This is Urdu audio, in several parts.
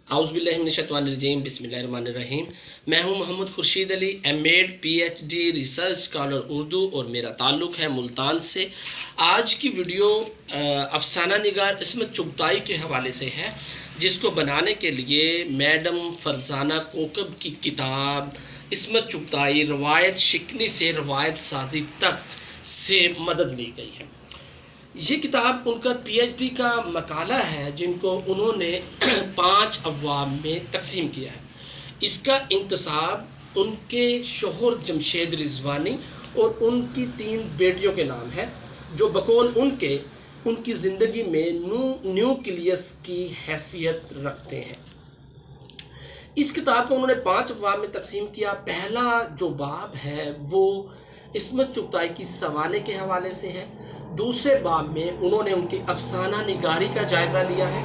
اعوذ باللہ من الشیطان الرجیم، بسم اللہ الرحمن الرحیم۔ میں ہوں Mohammad Khurshid Ali, M Ed P H D research scholar Urdu, اور میرا تعلق ہے ملتان سے۔ آج کی ویڈیو افسانہ نگار عصمت چغتائی کے حوالے سے ہے، جس کو بنانے کے لیے میڈم فرزانہ کوکب کی کتاب عصمت چغتائی روایت شکنی سے روایت سازی تک سے مدد لی گئی ہے۔ یہ کتاب ان کا پی ایچ ڈی کا مقالہ ہے، جن کو انہوں نے 5 ابواب میں تقسیم کیا ہے۔ اس کا انتساب ان کے شوہر جمشید رضوانی اور ان کی 3 بیٹیوں کے نام ہے، جو بقول ان کی زندگی میں نیوکلیس کی حیثیت رکھتے ہیں۔ اس کتاب کو انہوں نے 5 ابواب میں تقسیم کیا۔ پہلا جو باب ہے وہ عصمت چغتائی کی سوانح کے حوالے سے ہے۔ دوسرے باب میں انہوں نے ان کی افسانہ نگاری کا جائزہ لیا ہے۔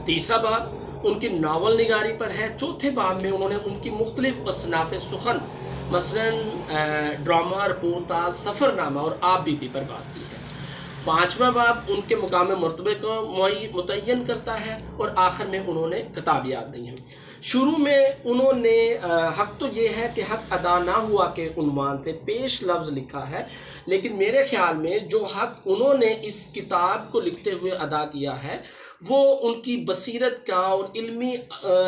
تیسرا باب ان کی ناول نگاری پر ہے۔ چوتھے باب میں انہوں نے ان کی مختلف اصناف سخن، مثلاً ڈرامہ، رپورتا، سفر نامہ اور آپ بیتی پر بات کی ہے۔ 5واں باب ان کے مقام مرتبے کو متعین کرتا ہے، اور آخر میں انہوں نے کتابیات دی ہیں۔ شروع میں انہوں نے حق تو یہ ہے کہ حق ادا نہ ہوا کے عنوان سے پیش لفظ لکھا ہے، لیکن میرے خیال میں جو حق انہوں نے اس کتاب کو لکھتے ہوئے ادا کیا ہے وہ ان کی بصیرت کا اور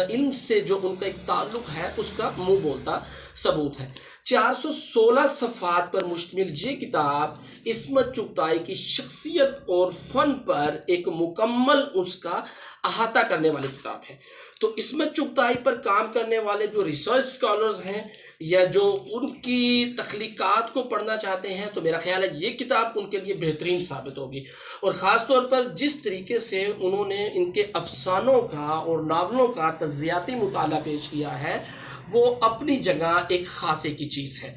علم سے جو ان کا ایک تعلق ہے اس کا منہ بولتا ثبوت ہے۔ 416 صفحات پر مشتمل یہ کتاب عصمت چغتائی کی شخصیت اور فن پر ایک مکمل اس کا احاطہ کرنے والی کتاب ہے۔ تو عصمت چغتائی پر کام کرنے والے جو ریسرچ اسکالرز ہیں یا جو ان کی تخلیقات کو پڑھنا چاہتے ہیں، تو میرا خیال ہے یہ کتاب ان کے لیے بہترین ثابت ہوگی۔ اور خاص طور پر جس طریقے سے انہوں نے ان کے افسانوں کا اور ناولوں کا تجزیاتی مطالعہ پیش کیا ہے، وہ اپنی جگہ ایک خاصے کی چیز ہے۔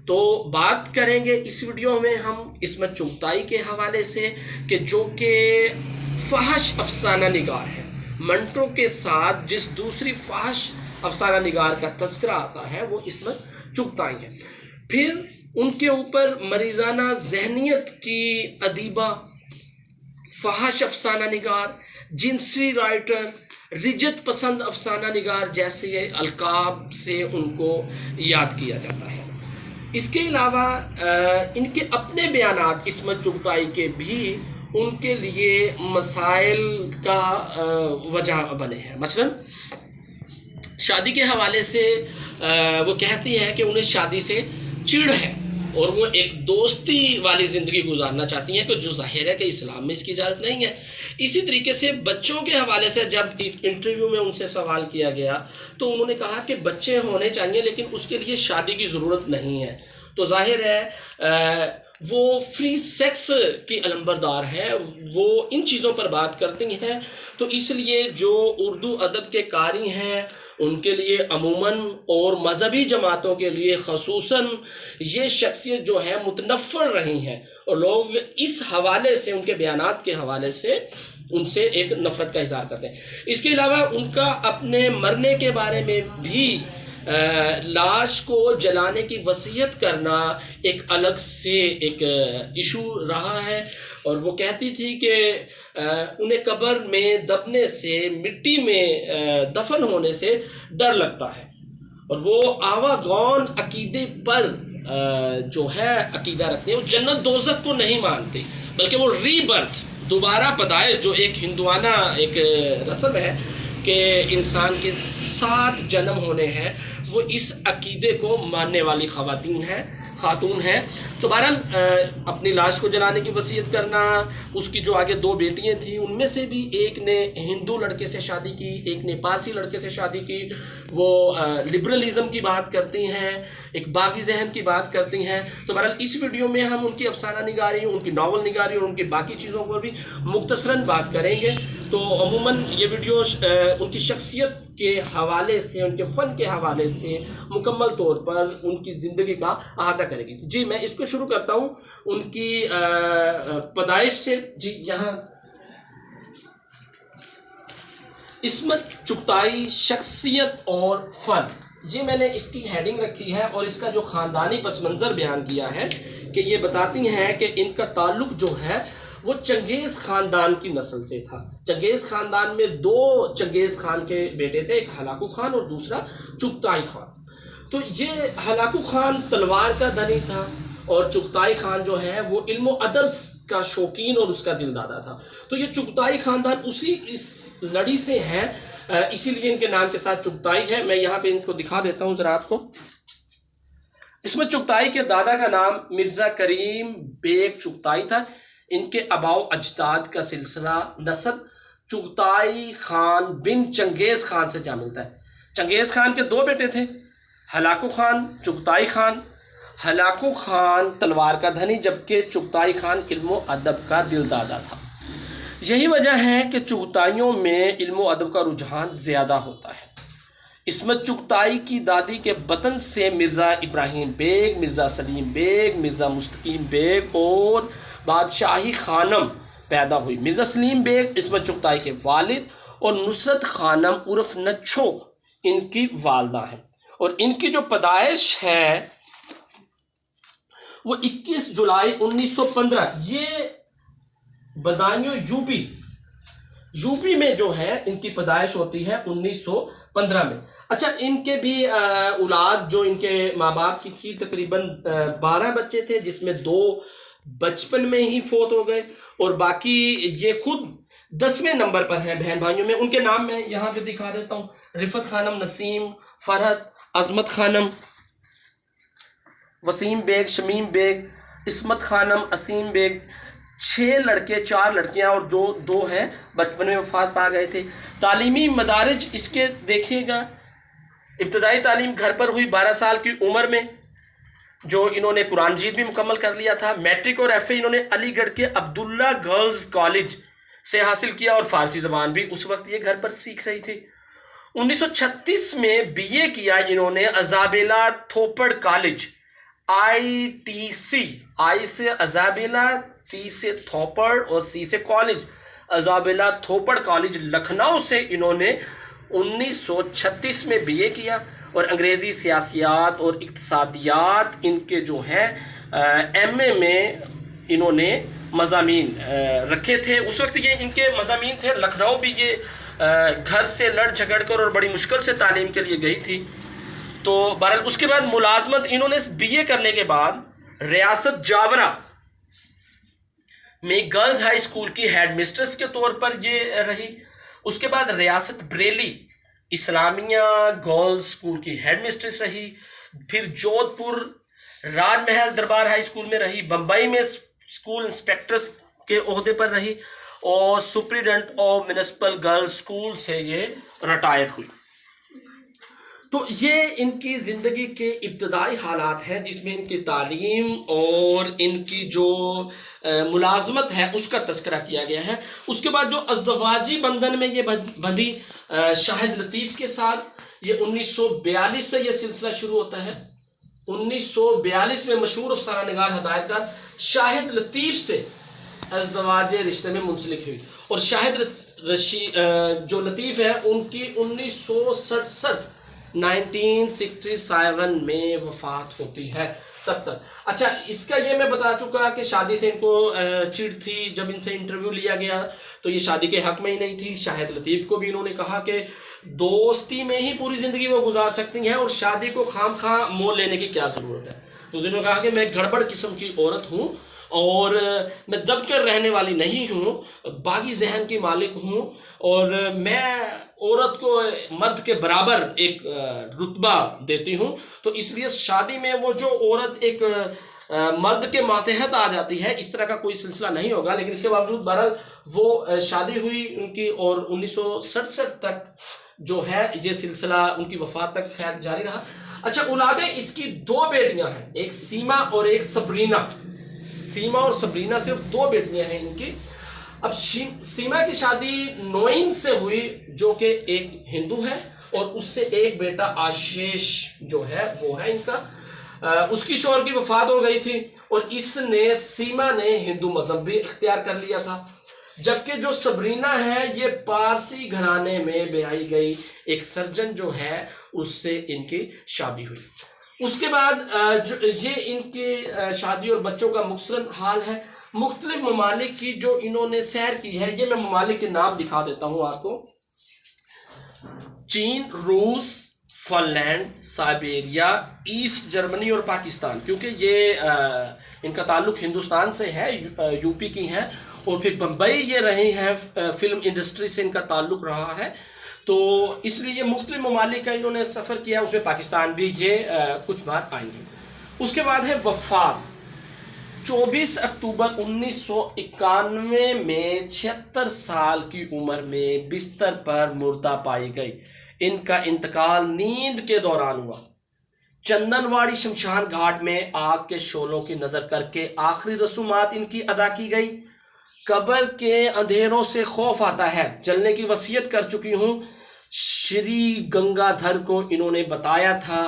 تو بات کریں گے اس ویڈیو میں ہم عصمت چغتائی کے حوالے سے، کہ جو کہ فحش افسانہ نگار ہے۔ منٹو کے ساتھ جس دوسری فحش افسانہ نگار کا تذکرہ آتا ہے وہ عصمت چغتائی ہے۔ پھر ان کے اوپر مریضانہ ذہنیت کی ادیبہ، فحش افسانہ نگار، جنسی رائٹر، رجت پسند افسانہ نگار جیسے القاب سے ان کو یاد کیا جاتا ہے۔ اس کے علاوہ ان کے اپنے بیانات عصمت چغتائی کے بھی ان کے لیے مسائل کا وجہ بنے ہیں۔ مثلا شادی کے حوالے سے وہ کہتی ہیں کہ انہیں شادی سے چڑ ہے اور وہ ایک دوستی والی زندگی گزارنا چاہتی ہیں، کہ جو ظاہر ہے کہ اسلام میں اس کی اجازت نہیں ہے۔ اسی طریقے سے بچوں کے حوالے سے جب انٹرویو میں ان سے سوال کیا گیا تو انہوں نے کہا کہ بچے ہونے چاہیے لیکن اس کے لیے شادی کی ضرورت نہیں ہے۔ تو ظاہر ہے وہ فری سیکس کی علمبردار ہے، وہ ان چیزوں پر بات کرتی ہیں۔ تو اس لیے جو اردو ادب کے قاری ہیں ان کے لیے عموماً اور مذہبی جماعتوں کے لیے خصوصاً یہ شخصیت جو ہے متنفر رہی ہیں، اور لوگ اس حوالے سے ان کے بیانات کے حوالے سے ان سے ایک نفرت کا اظہار کرتے ہیں۔ اس کے علاوہ ان کا اپنے مرنے کے بارے میں بھی لاش کو جلانے کی وصیت کرنا ایک الگ سے ایک ایشو رہا ہے، اور وہ کہتی تھی کہ انہیں قبر میں دبنے سے، مٹی میں دفن ہونے سے ڈر لگتا ہے، اور وہ آوا گون عقیدے پر جو ہے عقیدہ رکھتے ہیں۔ وہ جنت دوزخ کو نہیں مانتے، بلکہ وہ ری برتھ، دوبارہ پیدائش، جو ایک ہندوانہ ایک رسم ہے کہ انسان کے 7 جنم ہونے ہیں، وہ اس عقیدے کو ماننے والی خاتون ہیں۔ تو بہرحال اپنی لاش کو جلانے کی وصیت کرنا، اس کی جو آگے 2 بیٹیاں تھیں ان میں سے بھی ایک نے ہندو لڑکے سے شادی کی، ایک نے پارسی لڑکے سے شادی کی۔ وہ لبرلزم کی بات کرتی ہیں، ایک باغی ذہن کی بات کرتی ہیں۔ تو بہرحال اس ویڈیو میں ہم ان کی افسانہ نگاری، ان کی ناول نگاری اور ان کی باقی چیزوں پر بھی مختصراً بات کریں گے۔ تو عموماً یہ ویڈیو ان کی شخصیت کے حوالے سے، ان کے فن کے حوالے سے مکمل طور پر ان کی زندگی کا احاطہ کرے گی۔ جی میں اس کو شروع کرتا ہوں ان کی پیدائش سے۔ جی یہاں عصمت چغتائی شخصیت اور فن، یہ میں نے اس کی ہیڈنگ رکھی ہے، اور اس کا جو خاندانی پس منظر بیان کیا ہے کہ یہ بتاتی ہیں کہ ان کا تعلق جو ہے وہ چنگیز خاندان کی نسل سے تھا۔ چنگیز خاندان میں دو چنگیز خان کے بیٹے تھے، ایک ہلاکو خان اور دوسرا چغتائی خان۔ تو یہ ہلاکو خان تلوار کا دھنی تھا اور چغتائی خان جو ہے وہ علم و ادب کا شوقین اور اس کا دل دادا تھا۔ تو یہ چغتائی خاندان اس لڑی سے ہے، اسی لیے ان کے نام کے ساتھ چغتائی ہے۔ میں یہاں پہ ان کو دکھا دیتا ہوں ذرا آپ کو۔ اس میں چغتائی کے دادا کا نام مرزا کریم بیگ چغتائی تھا۔ ان کے آباء و اجداد کا سلسلہ نسب چغتائی خان بن چنگیز خان سے جا ملتا ہے۔ چنگیز خان کے دو بیٹے تھے، Hulagu Khan, Chagatai Khan. Hulagu Khan تلوار کا دھنی جبکہ چغتائی خان علم و ادب کا دل دادا تھا۔ یہی وجہ ہے کہ چغتائیوں میں علم و ادب کا رجحان زیادہ ہوتا ہے۔ عصمت چغتائی کی دادی کے بطن سے مرزا ابراہیم بیگ، مرزا سلیم بیگ، مرزا مستقیم بیگ اور بادشاہی خانم پیدا ہوئی۔ مرزا سلیم بیگ عصمت چغتائی کے والد اور نصرت خانم عرف نچھو ان کی والدہ ہیں، اور ان کی جو پیدائش ہے وہ 21 جولائی 1915، یہ بدانیو یوپی میں جو ہے ان کی پیدائش ہوتی ہے 1915 میں۔ اچھا، ان کے بھی اولاد جو ان کے ماں باپ کی تھی تقریباً 12 بچے تھے، جس میں 2 بچپن میں ہی فوت ہو گئے اور باقی یہ خود 10ویں نمبر پر ہیں بہن بھائیوں میں۔ ان کے نام میں یہاں پہ دکھا دیتا ہوں: رفت خانم، نسیم، فرحت، عظمت خانم، وسیم بیگ، شمیم بیگ، عصمت خانم، اسیم بیگ۔ 6 لڑکے 4 لڑکیاں اور جو 2 ہیں بچپن میں وفات پا گئے تھے۔ تعلیمی مدارج اس کے دیکھیے گا، ابتدائی تعلیم گھر پر ہوئی 12 سال کی عمر میں، جو انہوں نے قرآن مجید بھی مکمل کر لیا تھا۔ میٹرک اور ایف اے انہوں نے علی گڑھ کے عبداللہ گرلز کالج سے حاصل کیا اور فارسی زبان بھی اس وقت یہ گھر پر سیکھ رہی تھی۔ 1936 میں بی اے کیا انہوں نے عزابیلا تھوپڑ کالج، ITC، آئی سے عزابیلا، ٹی سے تھوپڑ اور سی سے کالج، عزابیلا تھوپڑ کالج لکھنؤ سے انہوں نے 1936 میں بی اے کیا، اور انگریزی سیاسیات اور اقتصادیات ان کے جو ہیں ایم اے میں انہوں نے مضامین رکھے تھے۔ اس وقت یہ ان کے مضامین تھے۔ لکھنؤ بھی یہ گھر سے لڑ جھگڑ کر اور بڑی مشکل سے تعلیم کے لیے گئی تھی۔ تو بہرحال اس کے بعد ملازمت انہوں نے بی اے کرنے کے بعد ریاست جاورا میں گرلز ہائی اسکول کی ہیڈ مسٹرس کے طور پر یہ رہی۔ اس کے بعد ریاست بریلی اسلامیہ گرلز اسکول کی ہیڈ مسٹرس رہی، پھر جودھ پور راج محل دربار ہائی اسکول میں رہی، بمبئی میں اسکول انسپیکٹرس کے عہدے پر رہی، اور superintendent of municipal girls school سے یہ ریٹائر ہوئی۔ تو یہ ان کی زندگی کے ابتدائی حالات ہیں جس میں ان کی تعلیم اور ان کی جو ملازمت ہے اس کا تذکرہ کیا گیا ہے۔ اس کے بعد جو ازدواجی بندھن میں یہ بندھی شاہد لطیف کے ساتھ، یہ 1942 سے یہ سلسلہ شروع ہوتا ہے۔ 1942 میں مشہور افسانہ نگار ہدایت کار شاہد لطیف سے ازدواج رشتے میں منسلک ہوئی، اور شاہد جو لطیف ہے ان کی 1967 میں وفات ہوتی ہے تب تک۔ اچھا، اس کا یہ میں بتا چکا کہ شادی سے ان کو چڑ تھی۔ جب ان سے انٹرویو لیا گیا تو یہ شادی کے حق میں ہی نہیں تھی۔ شاہد لطیف کو بھی انہوں نے کہا کہ دوستی میں ہی پوری زندگی وہ گزار سکتی ہیں اور شادی کو خام خواہ مول لینے کی کیا ضرورت ہے۔ تو انہوں نے کہا کہ میں گڑبڑ قسم کی عورت ہوں اور میں دب کر رہنے والی نہیں ہوں، باغی ذہن کی مالک ہوں، اور میں عورت کو مرد کے برابر ایک رتبہ دیتی ہوں۔ تو اس لیے شادی میں وہ جو عورت ایک مرد کے ماتحت آ جاتی ہے، اس طرح کا کوئی سلسلہ نہیں ہوگا۔ لیکن اس کے باوجود بہرحال وہ شادی ہوئی ان کی، اور 1967 تک جو ہے یہ سلسلہ ان کی وفات تک خیر جاری رہا۔ اچھا، اولادیں اس کی 2 بیٹیاں ہیں، ایک سیما اور ایک سبرینا۔ سیما اور سبرینا صرف 2 بیٹیاں ہیں ان کی۔ اب سیما کی شادی نوئین سے ہوئی جو کہ ایک ہندو ہے، اور اس سے ایک بیٹا آشیش جو ہے وہ ہے ان کا۔ اس کی شوہر کی وفات ہو گئی تھی، اور سیما نے ہندو مذہب بھی اختیار کر لیا تھا، جبکہ جو سبرینا ہے یہ پارسی گھرانے میں بیائی گئی ایک سرجن جو ہے اس سے ان کی شادی ہوئی۔ اس کے بعد یہ ان کی شادی اور بچوں کا مختصراً حال ہے۔ مختلف ممالک کی جو انہوں نے سیر کی ہے، یہ میں ممالک کے نام دکھا دیتا ہوں آپ کو: چین، روس، Finland, Siberia, East Germany اور پاکستان، کیونکہ یہ ان کا تعلق ہندوستان سے ہے، یو پی کی ہیں، اور پھر بمبئی یہ رہے ہیں، فلم انڈسٹری سے ان کا تعلق رہا ہے، تو اس لیے یہ مختلف ممالک کا انہوں نے سفر کیا، اس میں پاکستان بھی یہ کچھ بات آئیں گی۔ اس کے بعد ہے وفات: 24 اکتوبر 1991 میں 76 سال کی عمر میں بستر پر مردہ پائی گئی۔ ان کا انتقال نیند کے دوران ہوا۔ چندن واڑی شمشان گھاٹ میں آگ کے شعلوں کی نظر کر کے آخری رسومات ان کی ادا کی گئی۔ قبر کے اندھیروں سے خوف آتا ہے، جلنے کی وصیت کر چکی ہوں، شری گنگا دھر کو انہوں نے بتایا تھا۔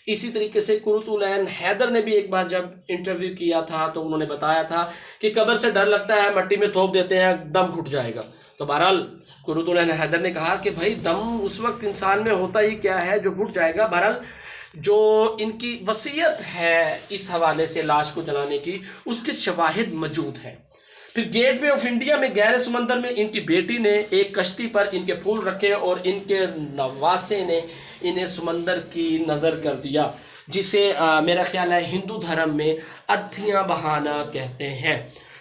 اسی طریقے سے قرۃ العین حیدر نے بھی ایک بار جب انٹرویو کیا تھا تو انہوں نے بتایا تھا کہ قبر سے ڈر لگتا ہے، مٹی میں تھوپ دیتے ہیں دم گھٹ جائے گا۔ تو بہرحال قرۃ العین حیدر نے کہا کہ بھائی دم اس وقت انسان میں ہوتا ہی کیا ہے جو گھٹ جائے گا۔ بہرحال جو ان کی وصیت ہے اس حوالے سے لاش کو جلانے کی، اس کے شواہد موجود ہیں۔ پھر گیٹ وے آف انڈیا میں گہرے سمندر میں ان کی بیٹی نے ایک کشتی پر ان کے پھول رکھے اور ان کے نواسے نے انہیں سمندر کی نظر کر دیا، جسے میرا خیال ہے ہندو دھرم میں ارتھیاں بہانا کہتے ہیں،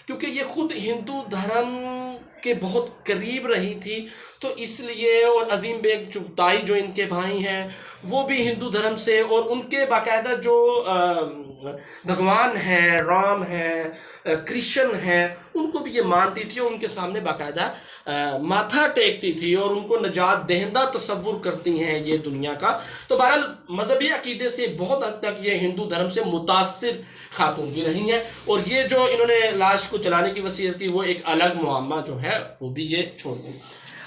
کیونکہ یہ خود ہندو دھرم کے بہت قریب رہی تھی، تو اس لیے، اور عظیم بیگ چغتائی جو ان کے بھائی ہیں وہ بھی ہندو دھرم سے، اور ان کے باقاعدہ جو بھگوان ہیں، رام ہیں، کرشن ہیں، ان کو بھی یہ مانتی تھی اور ان کے سامنے باقاعدہ ماتھا ٹیکتی تھی اور ان کو نجات دہندہ تصور کرتی ہیں یہ دنیا کا۔ تو بہرحال مذہبی عقیدے سے بہت حد تک یہ ہندو دھرم سے متاثر خاتون بھی رہی ہیں، اور یہ جو انہوں نے لاش کو جلانے کی وصیت کی وہ ایک الگ معمہ جو ہے وہ بھی یہ چھوڑ دیں۔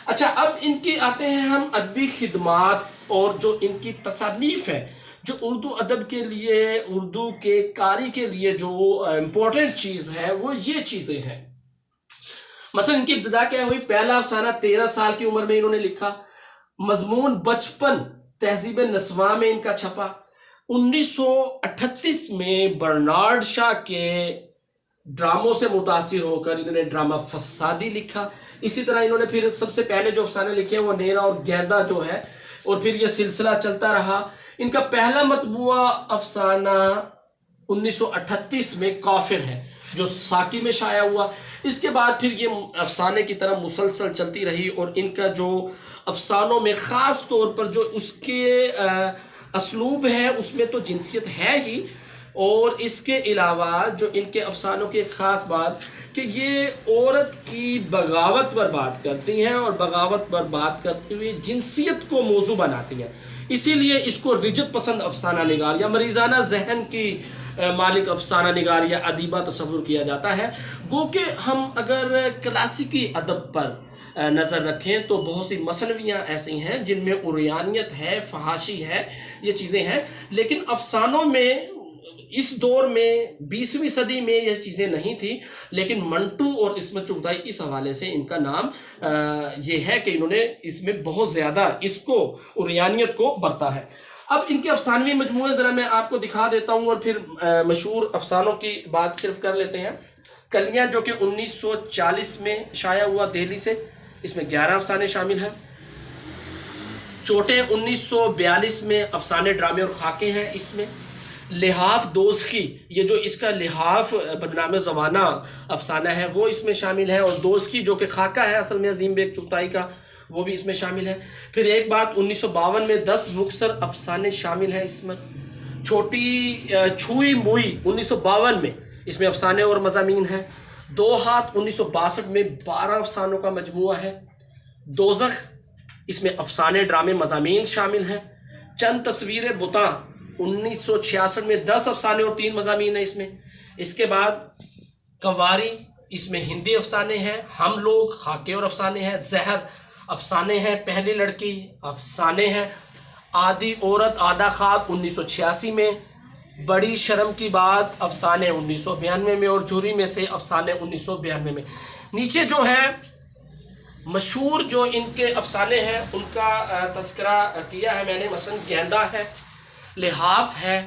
اچھا، اب ان کی آتے ہیں ہم ادبی خدمات، اور جو ان کی تصانیف ہے جو اردو ادب کے لیے، اردو کے قاری کے لیے جو امپورٹنٹ چیز ہے وہ یہ چیزیں ہیں۔ مثلا ان کی ابتدا کیا ہوئی؟ پہلا افسانہ 13 سال کی عمر میں انہوں نے لکھا، مضمون بچپن تہذیب نسواں میں ان کا چھپا۔ 1938 میں برنارڈ شاہ کے ڈراموں سے متاثر ہو کر انہوں نے ڈرامہ فسادی لکھا۔ اسی طرح انہوں نے پھر سب سے پہلے جو افسانے لکھے ہیں وہ نیرا اور گیندا جو ہے، اور پھر یہ سلسلہ چلتا رہا۔ ان کا پہلا مطبوعہ افسانہ 1938 میں کافر ہے جو ساکی میں شائع ہوا۔ اس کے بعد پھر یہ افسانے کی طرح مسلسل چلتی رہی، اور ان کا جو افسانوں میں خاص طور پر جو اس کے اسلوب ہے اس میں تو جنسیت ہے ہی، اور اس کے علاوہ جو ان کے افسانوں کی ایک خاص بات کہ یہ عورت کی بغاوت پر بات کرتی ہیں، اور بغاوت پر بات کرتے ہوئے جنسیت کو موضوع بناتی ہیں، اسی لیے اس کو رجت پسند افسانہ نگار یا مریضانہ ذہن کی مالک افسانہ نگار یا ادیبہ تصور کیا جاتا ہے۔ گو کہ ہم اگر کلاسیکی ادب پر نظر رکھیں تو بہت سی مثنویاں ایسی ہیں جن میں عریانیت ہے، فحاشی ہے، یہ چیزیں ہیں، لیکن افسانوں میں اس دور میں 20ویں صدی میں یہ چیزیں نہیں تھیں، لیکن منٹو اور عصمت چغتائی اس حوالے سے ان کا نام یہ ہے کہ انہوں نے اس میں بہت زیادہ اس کو عریانیت کو برتا ہے۔ اب ان کے افسانوی مجموعے ذرا میں آپ کو دکھا دیتا ہوں، اور پھر مشہور افسانوں کی بات صرف کر لیتے ہیں۔ کلیاں جو کہ 1940 میں شائع ہوا دہلی سے، اس میں 11 افسانے شامل ہیں۔ چوٹے 1942 میں افسانے، ڈرامے اور خاکے ہیں اس میں۔ لحاف دوزخی، یہ جو اس کا لحاف بدنام زمانہ افسانہ ہے وہ اس میں شامل ہے، اور دوزخی جو کہ خاکہ ہے اصل میں عظیم بیگ چغتائی کا، وہ بھی اس میں شامل ہے۔ پھر ایک بات، 1952 میں 10 مختصر افسانے شامل ہیں اس میں۔ چھوٹی چھوئی موئی 1952 میں اس میں افسانے اور مضامین ہیں۔ دو ہاتھ 1962 میں 12 افسانوں کا مجموعہ ہے۔ دوزخ، اس میں افسانے، ڈرامے، مضامین شامل ہیں۔ چند تصویریں بتاں 1966 میں 10 افسانے اور 3 مضامین ہیں اس میں۔ اس کے بعد کنواری، اس میں ہندی افسانے ہیں۔ ہم لوگ، خاکے اور افسانے ہیں۔ زہر، افسانے ہیں۔ پہلی لڑکی، افسانے ہیں۔ آدھی عورت آدھا خواب 1986 میں۔ بڑی شرم کی بات، افسانے 1992 میں، اور جھوری میں سے افسانے 1992 میں۔ نیچے جو ہے مشہور جو ان کے افسانے ہیں ان کا تذکرہ کیا ہے میں نے، مثلا گیندا ہے، لحاف ہے،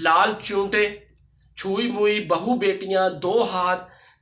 لال چونٹے، چھوئی موئی، بہو بیٹیاں، دو ہاتھ،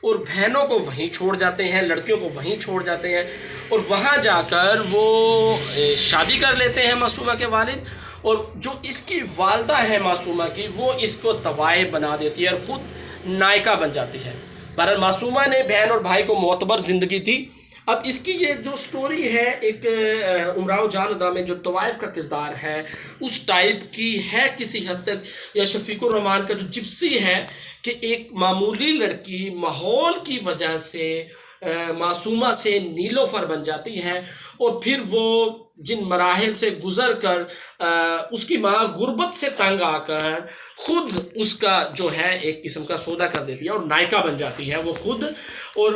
اور بہنوں کو وہیں چھوڑ جاتے ہیں، لڑکیوں کو وہیں چھوڑ جاتے ہیں، اور وہاں جا کر وہ شادی کر لیتے ہیں معصومہ کے والد، اور جو اس کی والدہ ہے معصومہ کی، وہ اس کو طوائف بنا دیتی ہے اور خود نائکہ بن جاتی ہے۔ بہرحال معصومہ نے بہن اور بھائی کو معتبر زندگی دی۔ اب اس کی یہ جو سٹوری ہے، ایک امراؤ جان میں جو طوائف کا کردار ہے اس ٹائپ کی ہے کسی حد تک، یا شفیق الرحمان کا جو جپسی ہے کہ ایک معمولی لڑکی ماحول کی وجہ سے معصومہ سے نیلوفر بن جاتی ہے، اور پھر وہ جن مراحل سے گزر کر اس کی ماں غربت سے تنگ آ کر خود اس کا جو ہے ایک قسم کا سودا کر دیتی ہے اور نائکہ بن جاتی ہے وہ خود، اور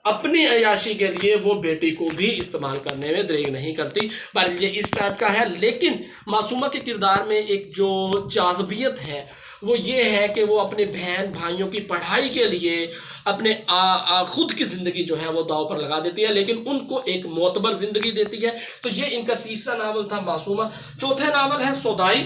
اپنی عیاشی کے لیے وہ بیٹی کو بھی استعمال کرنے میں دریغ نہیں کرتی۔ پر یہ اس ٹائپ کا ہے، لیکن معصومہ کے کردار میں ایک جو جاذبیت ہے وہ یہ ہے کہ وہ اپنے بہن بھائیوں کی پڑھائی کے لیے اپنے خود کی زندگی جو ہے وہ داؤ پر لگا دیتی ہے، لیکن ان کو ایک معتبر زندگی دیتی ہے۔ تو یہ ان کا تیسرا ناول تھا معصومہ۔ چوتھا ناول ہے سودائی،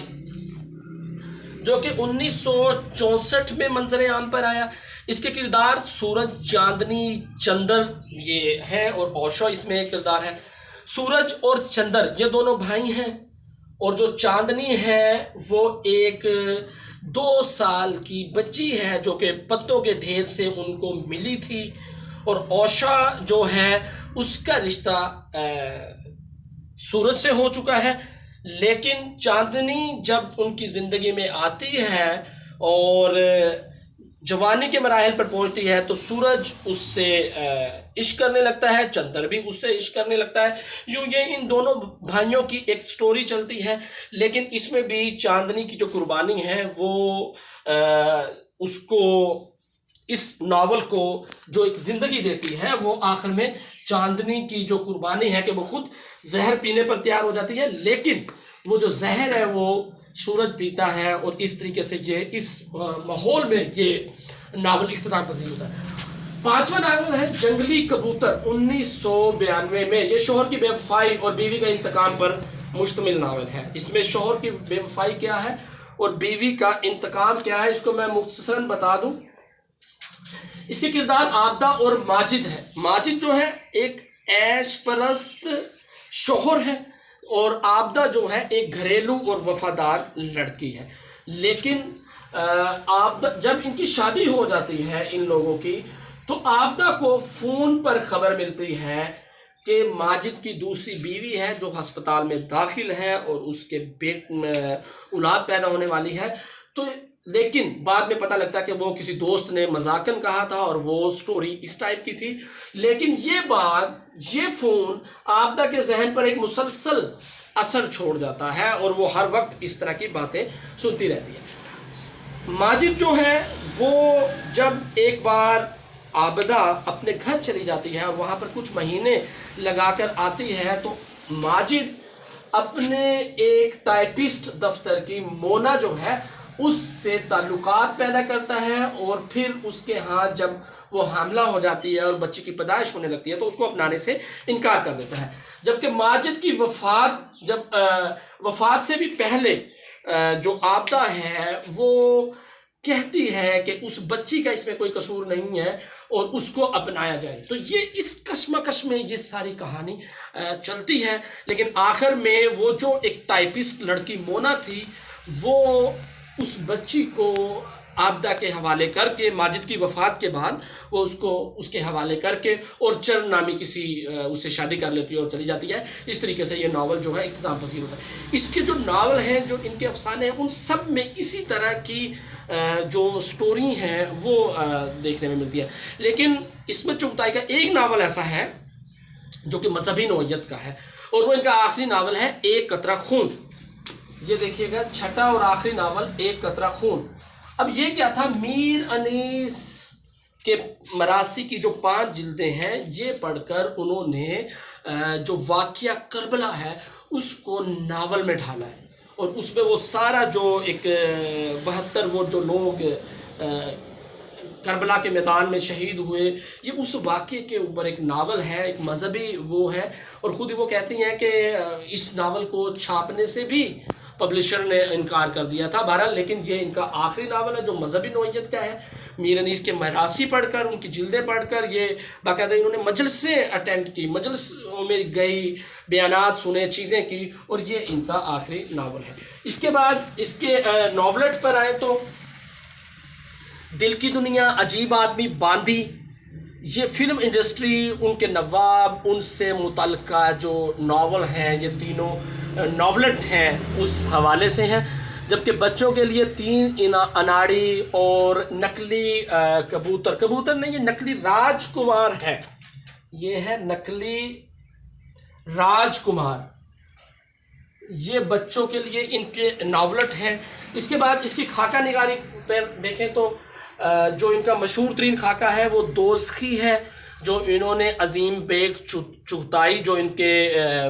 جو کہ 1964 میں منظر عام پر آیا۔ اس کے کردار سورج، چاندنی، چندر یہ ہے، اور اوشا اس میں ایک کردار ہے۔ سورج اور چندر یہ دونوں بھائی ہیں، اور جو چاندنی ہے وہ ایک 2 سال کی بچی ہے جو کہ پتوں کے ڈھیر سے ان کو ملی تھی، اور اوشا جو ہے اس کا رشتہ سورج سے ہو چکا ہے، لیکن چاندنی جب ان کی زندگی میں آتی ہے اور جوانی کے مراحل پر پہنچتی ہے تو سورج اس سے عشق کرنے لگتا ہے، چندر بھی اس سے عشق کرنے لگتا ہے۔ یوں یہ ان دونوں بھائیوں کی ایک سٹوری چلتی ہے، لیکن اس میں بھی چاندنی کی جو قربانی ہے وہ اس کو، اس ناول کو جو ایک زندگی دیتی ہے، وہ آخر میں چاندنی کی جو قربانی ہے کہ وہ خود زہر پینے پر تیار ہو جاتی ہے، لیکن وہ جو زہر ہے وہ سورج پیتا ہے، اور اس طریقے سے یہ اس ماحول میں یہ ناول اختتام پذیر ہوتا ہے۔ 5واں ناول ہے جنگلی کبوتر، 1992 میں۔ یہ شوہر کی بے وفائی اور بیوی کا انتقام پر مشتمل ناول ہے۔ اس میں شوہر کی بے وفائی کیا ہے اور بیوی کا انتقام کیا ہے، اس کو میں مختصراً بتا دوں۔ اس کے کردار عابدہ اور ماجد ہے۔ ماجد جو ہے ایک عیش پرست شوہر ہے، اور عابدہ جو ہے ایک گھریلو اور وفادار لڑکی ہے، لیکن عابدہ جب ان کی شادی ہو جاتی ہے ان لوگوں کی، تو عابدہ کو فون پر خبر ملتی ہے کہ ماجد کی دوسری بیوی ہے جو ہسپتال میں داخل ہے اور اس کے اولاد پیدا ہونے والی ہے۔ تو لیکن بعد میں پتہ لگتا ہے کہ وہ کسی دوست نے مذاقاً کہا تھا اور وہ سٹوری اس ٹائپ کی تھی، لیکن یہ فون عابدہ کے ذہن پر ایک مسلسل اثر چھوڑ جاتا ہے، اور وہ ہر وقت اس طرح کی باتیں سنتی رہتی ہے۔ ماجد جو ہے وہ جب ایک بار عابدہ اپنے گھر چلی جاتی ہے اور وہاں پر کچھ مہینے لگا کر آتی ہے، تو ماجد اپنے ایک ٹائپسٹ دفتر کی مونا جو ہے اس سے تعلقات پیدا کرتا ہے، اور پھر اس کے ہاں جب وہ حاملہ ہو جاتی ہے اور بچے کی پیدائش ہونے لگتی ہے تو اس کو اپنانے سے انکار کر دیتا ہے۔ جبکہ ماجد کی وفات سے بھی پہلے جو عابدہ ہے وہ کہتی ہے کہ اس بچی کا اس میں کوئی قصور نہیں ہے اور اس کو اپنایا جائے۔ تو یہ اس کشمکش میں یہ ساری کہانی چلتی ہے، لیکن آخر میں وہ جو ایک ٹائپسٹ لڑکی مونا تھی وہ اس بچی کو عابدہ کے حوالے کر کے، ماجد کی وفات کے بعد وہ اس کے حوالے کر کے اور چرن نامی کسی اس سے شادی کر لیتی ہے اور چلی جاتی ہے۔ اس طریقے سے یہ ناول جو ہے اختتام پذیر ہوتا ہے۔ اس کے جو ناول ہیں، جو ان کے افسانے ہیں، ان سب میں اسی طرح کی جو سٹوری ہیں وہ دیکھنے میں ملتی ہے، لیکن اس میں چغتائی کا ایک ناول ایسا ہے جو کہ مذہبی نوعیت کا ہے، اور وہ ان کا آخری ناول ہے ایک قطرہ خون۔ یہ دیکھیے گا، چھٹا اور آخری ناول ایک قطرہ خون۔ اب یہ کیا تھا، میر انیس کے مراثی کی جو 5 جلدیں ہیں یہ پڑھ کر انہوں نے جو واقعہ کربلا ہے اس کو ناول میں ڈھالا ہے، اور اس میں وہ سارا جو ایک 72 وہ جو لوگ کربلا کے میدان میں شہید ہوئے، یہ اس واقعے کے اوپر ایک ناول ہے، ایک مذہبی وہ ہے، اور خود ہی وہ کہتی ہیں کہ اس ناول کو چھاپنے سے بھی پبلشر نے انکار کر دیا تھا. بہرحال لیکن یہ ان کا آخری ناول ہے جو مذہبی نوعیت کا ہے. میر انیس کے مراثی پڑھ کر، ان کی جلدیں پڑھ کر، یہ باقاعدہ انہوں نے مجلسیں اٹینڈ کی، مجلسوں میں گئی، بیانات سنے، چیزیں کی، اور یہ ان کا آخری ناول ہے. اس کے بعد اس کے ناولٹ پر آئیں تو دل کی دنیا، عجیب آدمی، باندی، یہ فلم انڈسٹری، ان کے نواب، ان سے متعلقہ جو ناول ہیں، یہ تینوں ناولٹ ہیں اس حوالے سے ہیں. جبکہ بچوں کے لیے 3 اناڑی اور نکلی کبوتر نہیں، یہ نکلی راج کمار ہے، یہ ہے نکلی راج کمار، یہ بچوں کے لیے ان کے ناولٹ ہیں. اس کے بعد اس کی خاکہ نگاری پر دیکھیں تو جو ان کا مشہور ترین خاکہ ہے وہ دوزخی ہے، جو انہوں نے عظیم بیگ چغتائی جو ان کے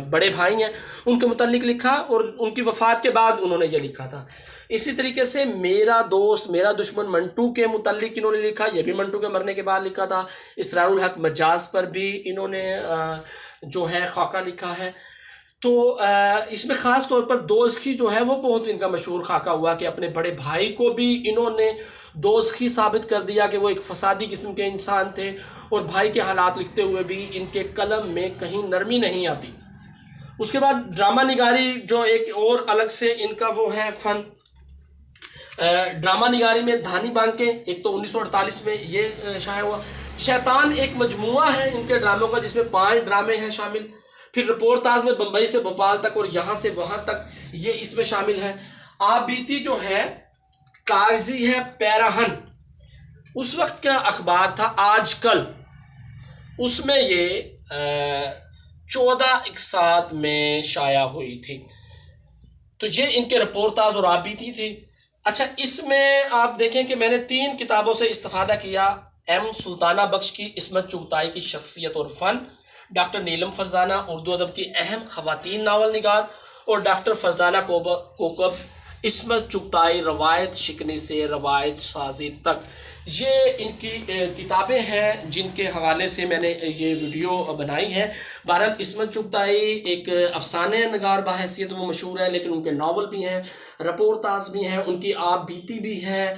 بڑے بھائی ہیں ان کے متعلق لکھا، اور ان کی وفات کے بعد انہوں نے یہ لکھا تھا. اسی طریقے سے میرا دوست میرا دشمن منٹو کے متعلق انہوں نے لکھا، یہ بھی منٹو کے مرنے کے بعد لکھا تھا. اسرار الحق مجاز پر بھی انہوں نے جو ہے خاکہ لکھا ہے. تو اس میں خاص طور پر دوزخی جو ہے وہ بہت ان کا مشہور خاکہ ہوا کہ اپنے بڑے بھائی کو بھی انہوں نے دوزخی ثابت کر دیا کہ وہ ایک فسادی قسم کے انسان تھے، اور بھائی کے حالات لکھتے ہوئے بھی ان کے قلم میں کہیں نرمی نہیں آتی. اس کے بعد ڈرامہ نگاری جو ایک اور الگ سے ان کا وہ ہے فن. ڈرامہ نگاری میں دھانی بانکے، ایک تو 1948 میں یہ شائع ہوا. شیطان ایک مجموعہ ہے ان کے ڈراموں کا جس میں 5 ڈرامے ہیں شامل. پھر رپورتاز میں بمبئی سے بھوپال تک اور یہاں سے وہاں تک یہ اس میں شامل ہے. آپ بیتی جو ہے کاغذی ہے پیراہن، اس وقت کا اخبار تھا آج کل، اس میں یہ 14 اقساط میں شائع ہوئی تھی. تو یہ ان کے رپورتاز اور آپ بیتی تھی. اچھا، اس میں آپ دیکھیں کہ میں نے 3 کتابوں سے استفادہ کیا. ایم سلطانہ بخش کی عصمت چغتائی کی شخصیت اور فن، ڈاکٹر نیلم فرزانہ اردو ادب کی اہم خواتین ناول نگار، اور ڈاکٹر فرزانہ کوکب عصمت چغتائی روایت شکنی سے روایت سازی تک. یہ ان کی کتابیں ہیں جن کے حوالے سے میں نے یہ ویڈیو بنائی ہے. بہرحال عصمت چغتائی ایک افسانہ نگار بحیثیت وہ مشہور ہے، لیکن ان کے ناول بھی ہیں، رپورتاز بھی ہیں، ان کی آپ بیتی بھی ہے،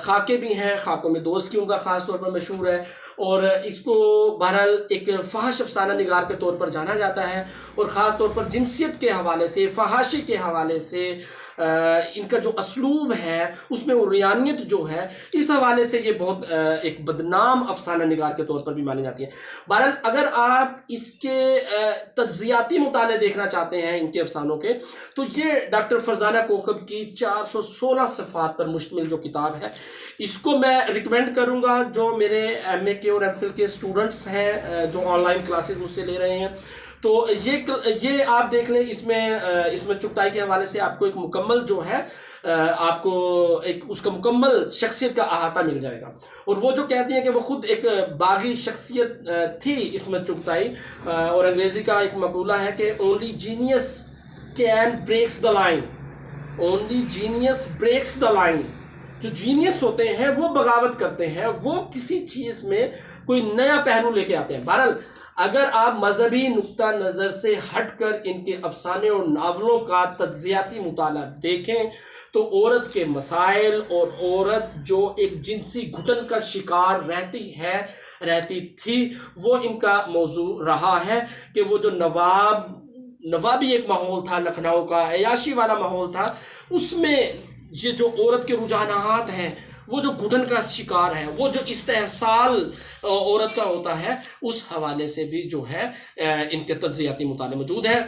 خاکے بھی ہیں. خاکوں میں دوست کی ان کا خاص طور پر مشہور ہے، اور اس کو بہرحال ایک فحش افسانہ نگار کے طور پر جانا جاتا ہے، اور خاص طور پر جنسیت کے حوالے سے، فحاشی کے حوالے سے ان کا جو اسلوب ہے اس میں عریانیت جو ہے اس حوالے سے یہ بہت ایک بدنام افسانہ نگار کے طور پر بھی مانی جاتی ہے. بہرحال اگر آپ اس کے تجزیاتی مطالعے دیکھنا چاہتے ہیں ان کے افسانوں کے، تو یہ ڈاکٹر فرزانہ کوکب کی 416 صفحات پر مشتمل جو کتاب ہے، اس کو میں ریکمینڈ کروں گا جو میرے ایم اے کے اور ایم فل کے اسٹوڈنٹس ہیں جو آن لائن کلاسز مجھ سے لے رہے ہیں. تو یہ آپ دیکھ لیں. اس میں عصمت چغتائی کے حوالے سے آپ کو ایک مکمل جو ہے آپ کو ایک اس کا مکمل شخصیت کا احاطہ مل جائے گا. اور وہ جو کہتی ہیں کہ وہ خود ایک باغی شخصیت تھی عصمت چغتائی، اور انگریزی کا ایک مقولہ ہے کہ only genius can breaks the line, only genius breaks the line. جو جینیس ہوتے ہیں وہ بغاوت کرتے ہیں، وہ کسی چیز میں کوئی نیا پہلو لے کے آتے ہیں. بہرحال اگر آپ مذہبی نقطہ نظر سے ہٹ کر ان کے افسانے اور ناولوں کا تجزیاتی مطالعہ دیکھیں تو عورت کے مسائل اور عورت جو ایک جنسی گھٹن کا شکار رہتی تھی وہ ان کا موضوع رہا ہے. کہ وہ جو نوابی ایک ماحول تھا، لکھنؤ کا عیاشی والا ماحول تھا، اس میں یہ جو عورت کے رجحانات ہیں، وہ جو گھٹن کا شکار ہے، وہ جو استحصال عورت کا ہوتا ہے، اس حوالے سے بھی جو ہے ان کے تجزیاتی مطالعے موجود ہیں.